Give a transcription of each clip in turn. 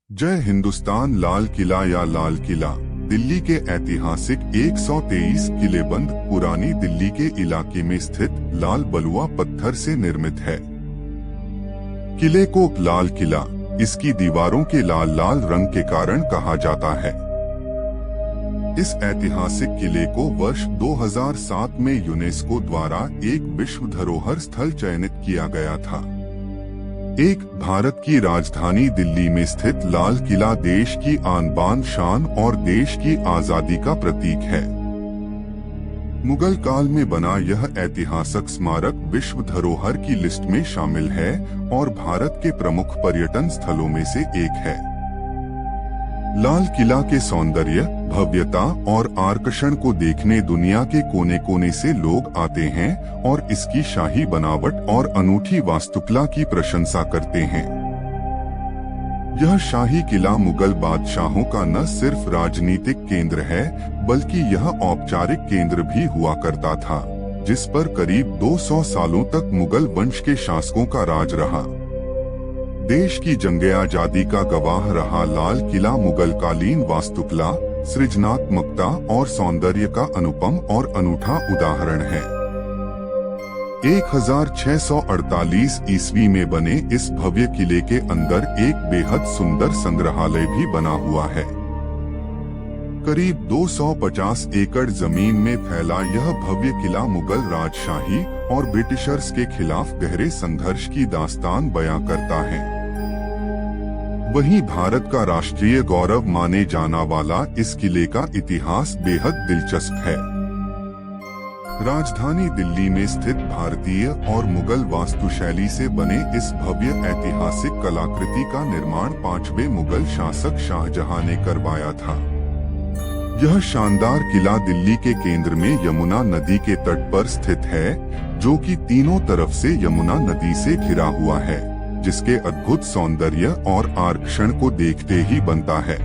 जय हिंदुस्तान। लाल किला या लाल किला दिल्ली के ऐतिहासिक 123 किलेबंद पुरानी दिल्ली के इलाके में स्थित लाल बलुआ पत्थर से निर्मित है। किले को लाल किला इसकी दीवारों के लाल लाल रंग के कारण कहा जाता है। इस ऐतिहासिक किले को वर्ष 2007 में यूनेस्को द्वारा एक विश्व धरोहर स्थल चयनित किया गया था। एक भारत की राजधानी दिल्ली में स्थित लाल किला देश की आन बान शान और देश की आजादी का प्रतीक है। मुगल काल में बना यह ऐतिहासिक स्मारक विश्व धरोहर की लिस्ट में शामिल है और भारत के प्रमुख पर्यटन स्थलों में से एक है। लाल किला के सौंदर्य, भव्यता और आकर्षण को देखने दुनिया के कोने कोने से लोग आते हैं और इसकी शाही बनावट और अनूठी वास्तुकला की प्रशंसा करते हैं। यह शाही किला मुगल बादशाहों का न सिर्फ राजनीतिक केंद्र है, बल्कि यह औपचारिक केंद्र भी हुआ करता था, जिस पर करीब 200 सालों तक मुगल वंश के शासकों का राज रहा। देश की जंगे आजादी का गवाह रहा लाल किला मुगल कालीन वास्तुकला, सृजनात्मकता और सौंदर्य का अनुपम और अनूठा उदाहरण है। 1648 ईस्वी में बने इस भव्य किले के अंदर एक बेहद सुंदर संग्रहालय भी बना हुआ है। करीब 250 एकड़ जमीन में फैला यह भव्य किला मुगल राजशाही और ब्रिटिशर्स के खिलाफ गहरे संघर्ष की दास्तान बयां करता है। वहीं भारत का राष्ट्रीय गौरव माने जाना वाला इस किले का इतिहास बेहद दिलचस्प है। राजधानी दिल्ली में स्थित भारतीय और मुगल वास्तुशैली से बने इस भव्य ऐतिहासिक कलाकृति का निर्माण 5वें मुगल शासक शाहजहां ने करवाया था। यह शानदार किला दिल्ली के केंद्र में यमुना नदी के तट पर स्थित है, जो कि तीनों तरफ से यमुना नदी से घिरा हुआ है, जिसके अद्भुत सौंदर्य और आकर्षण को देखते ही बनता है।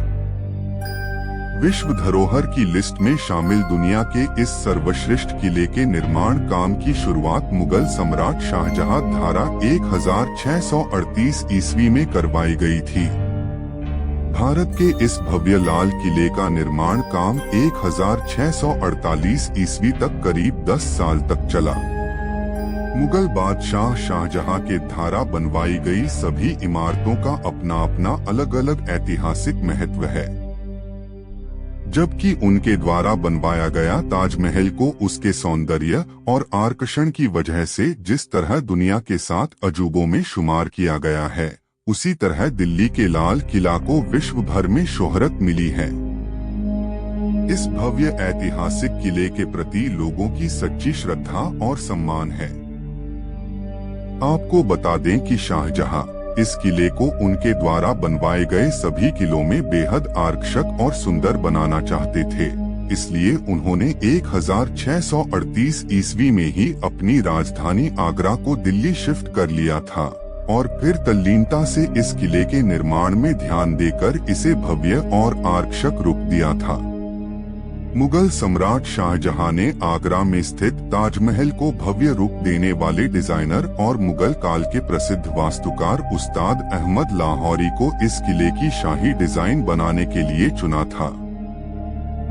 विश्व धरोहर की लिस्ट में शामिल दुनिया के इस सर्वश्रेष्ठ किले के निर्माण काम की शुरुआत मुगल सम्राट शाहजहां द्वारा 1638 ईस्वी में करवाई गई थी। भारत के इस भव्य लाल किले का निर्माण काम 1648 ईस्वी तक करीब 10 साल तक चला। मुगल बादशाह शाहजहां के द्वारा बनवाई गई सभी इमारतों का अपना अपना अलग अलग ऐतिहासिक महत्व है। जबकि उनके द्वारा बनवाया गया ताजमहल को उसके सौंदर्य और आकर्षण की वजह से जिस तरह दुनिया के 7 अजूबों में शुमार किया गया है, उसी तरह दिल्ली के लाल किला को विश्व भर में शोहरत मिली है। इस भव्य ऐतिहासिक किले के प्रति लोगों की सच्ची श्रद्धा और सम्मान है। आपको बता दें कि शाहजहां इस किले को उनके द्वारा बनवाए गए सभी किलों में बेहद आकर्षक और सुंदर बनाना चाहते थे, इसलिए उन्होंने 1638 ईस्वी में ही अपनी राजधानी आगरा को दिल्ली शिफ्ट कर लिया था और फिर तल्लीनता से इस किले के निर्माण में ध्यान देकर इसे भव्य और आकर्षक रूप दिया था। मुगल सम्राट शाहजहां ने आगरा में स्थित ताजमहल को भव्य रूप देने वाले डिजाइनर और मुगल काल के प्रसिद्ध वास्तुकार उस्ताद अहमद लाहौरी को इस किले की शाही डिजाइन बनाने के लिए चुना था।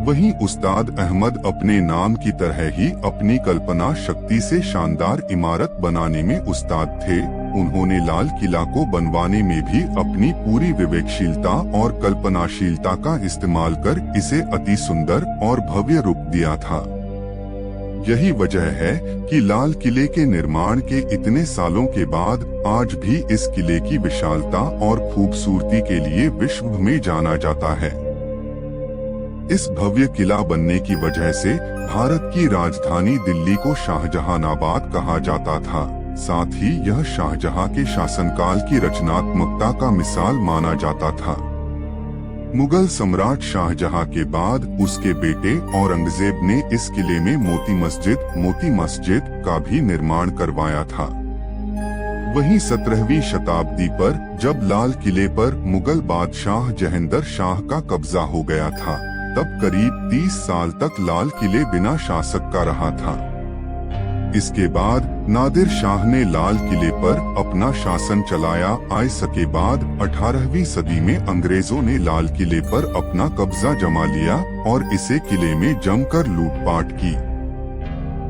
वहीं उस्ताद अहमद अपने नाम की तरह ही अपनी कल्पना शक्ति से शानदार इमारत बनाने में उस्ताद थे। उन्होंने लाल किला को बनवाने में भी अपनी पूरी विवेकशीलता और कल्पनाशीलता का इस्तेमाल कर इसे अति सुंदर और भव्य रूप दिया था। यही वजह है कि लाल किले के निर्माण के इतने सालों के बाद आज भी इस किले की विशालता और खूबसूरती के लिए विश्व में जाना जाता है। इस भव्य किला बनने की वजह से भारत की राजधानी दिल्ली को शाहजहानाबाद कहा जाता था। साथ ही यह शाहजहां के शासनकाल की रचनात्मकता का मिसाल माना जाता था। मुगल सम्राट शाहजहां के बाद उसके बेटे औरंगजेब ने इस किले में मोती मस्जिद का भी निर्माण करवाया था। वहीं 17वीं शताब्दी पर जब लाल किले पर मुगल बादशाह जहांगीर शाह का कब्जा हो गया था, तब करीब 30 साल तक लाल किले बिना शासक का रहा था। इसके बाद नादिर शाह ने लाल किले पर अपना शासन चलाया। आयशा के बाद 18वीं सदी में अंग्रेजों ने लाल किले पर अपना कब्जा जमा लिया और इसे किले में जमकर लूटपाट की।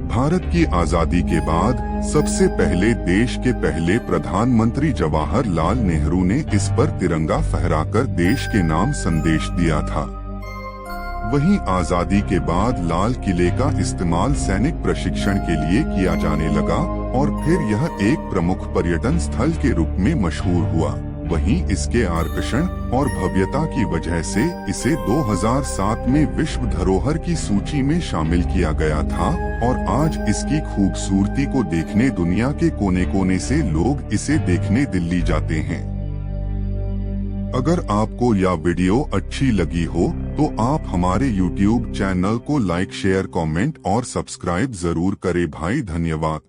भारत की आजादी के बाद सबसे पहले देश के पहले प्रधानमंत्री जवाहरलाल नेहरू ने इस पर तिरंगा फहराकर देश के नाम संदेश दिया था। वहीं आजादी के बाद लाल किले का इस्तेमाल सैनिक प्रशिक्षण के लिए किया जाने लगा और फिर यह एक प्रमुख पर्यटन स्थल के रूप में मशहूर हुआ। वहीं इसके आकर्षण और भव्यता की वजह से इसे 2007 में विश्व धरोहर की सूची में शामिल किया गया था और आज इसकी खूबसूरती को देखने दुनिया के कोने कोने से लोग इसे देखने दिल्ली जाते हैं। अगर आपको यह वीडियो अच्छी लगी हो तो आप हमारे YouTube चैनल को लाइक, शेयर, कमेंट और सब्सक्राइब जरूर करें भाई। धन्यवाद।